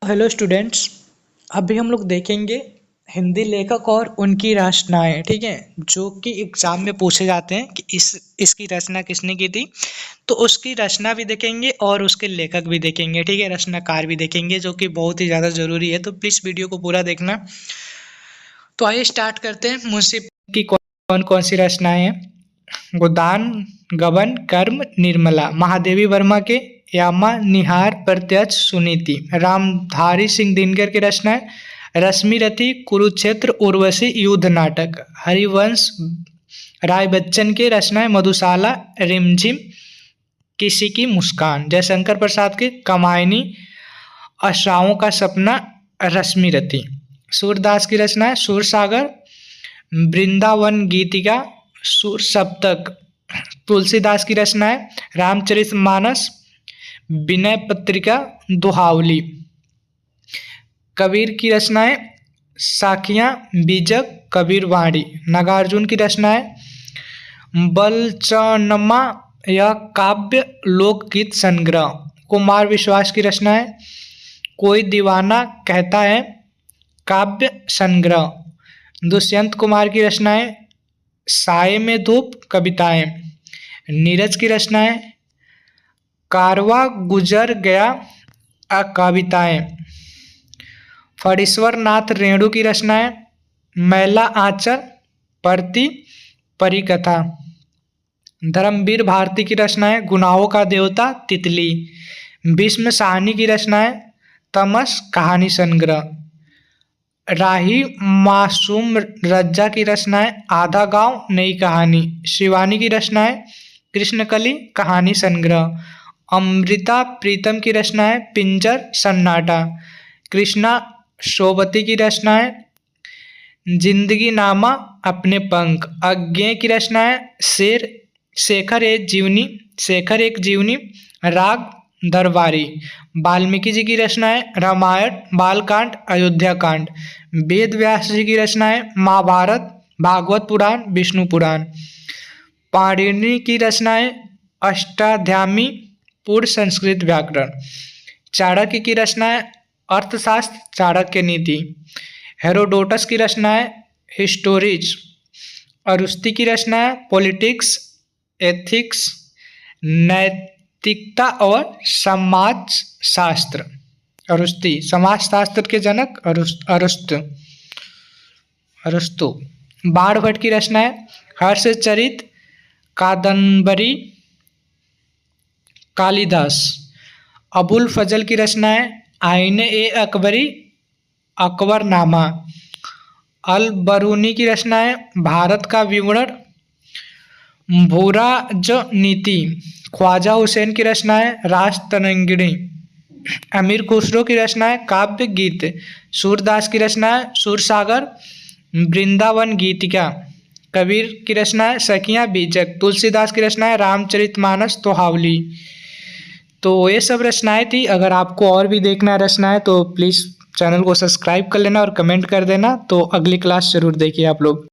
Hello students. अभी हम लोग देखेंगे हिंदी लेखक और उनकी रचनाएं, ठीक है, जो कि एग्जाम में पूछे जाते हैं कि इसकी रचना किसने की थी। तो उसकी रचना भी देखेंगे और उसके लेखक भी देखेंगे, ठीक है, रचनाकार भी देखेंगे, जो कि बहुत ही ज़्यादा ज़रूरी है। तो प्लीज़ वीडियो को पूरा देखना। तो आइए स्टार्ट करते हैं। मुंशी की कौन कौन सी रचनाएं हैं। गोदान, गबन, कर्म, निर्मला। महादेवी वर्मा के यामा, निहार, प्रत्यक्ष, सुनीति। रामधारी सिंह दिनकर की रचना है रश्मि रथी, कुरुक्षेत्र, उर्वशी, युद्ध नाटक। हरिवंश राय बच्चन की रचना है मधुशाला, रिमझिम, किसी की मुस्कान। जयशंकर प्रसाद के कामायनी, आशाओं का सपना, रश्मि रथी। सूरदास की रचना है सूरसागर, वृंदावन गीतिका, सूर सप्तक। तुलसीदास की रचना है रामचरितमानस, विनय पत्रिका, दोहावली। कबीर की रचना है साखियाँ, बीजक, कबीर वाणी। नागार्जुन की रचना है बलचनमा, यह काव्य लोकगीत संग्रह। कुमार विश्वास की रचना है कोई दीवाना कहता है, काव्य संग्रह। दुष्यंत कुमार की रचना है साये में धूप, कविताएं। नीरज की रचना है कारवा गुजर गया, कविताएं। फणीश्वर नाथ रेणु की रचना है मैला आंचल, परती, परिकथा। धर्मवीर भारती की रचना है गुनाहों का देवता, तितली। भीष्म साहनी की रचना है तमस, कहानी संग्रह। राही मासूम रज्जा की रचना है आधा गांव, नई कहानी। शिवानी की रचना है कृष्णकली, कहानी संग्रह। अमृता प्रीतम की रचना है पिंजर, सन्नाटा। कृष्णा सोबती की रचना है जिंदगी नामा, अपने पंख। अज्ञेय की रचना है शेखर एक जीवनी, राग दरबारी। वाल्मीकि जी की रचना है रामायण, बालकांड, अयोध्या कांड। वेद व्यास जी की रचना है महाभारत, भागवत पुराण, विष्णु पुराण। पाणिनि की रचना है अष्टाध्यायी, पूर्ण संस्कृत व्याकरण। चाणक्य की रचना है अर्थशास्त्र, चाणक्य नीति। हेरोडोटस की रचना है हिस्टोरीज। अरुस्ती की रचना है पॉलिटिक्स, एथिक्स, नैतिकता और समाज शास्त्र। अरुस्ती समाज शास्त्र के जनक अरस्तु। बाणभट्ट की रचना है हर्षचरित, कादंबरी, कालिदास। अबुल फजल की रचना है आईने ए अकबरी, अकबरनामा। अल बरूनी की रचना है भारत का विवरण, भूराज नीति। ख्वाजा हुसैन की रचना है राजतरंगिणी। अमीर खुसरो की रचना है काव्य गीत। सूरदास की रचना है सूरसागर, वृंदावन गीतिका। कबीर की रचना है सखियाँ, बीजक। तुलसीदास की रचना है रामचरितमानस, दोहावली। तो ये सब रचनाएं थी। अगर आपको और भी देखना है रचनाएं तो प्लीज़ चैनल को सब्सक्राइब कर लेना और कमेंट कर देना। तो अगली क्लास ज़रूर देखिए आप लोग।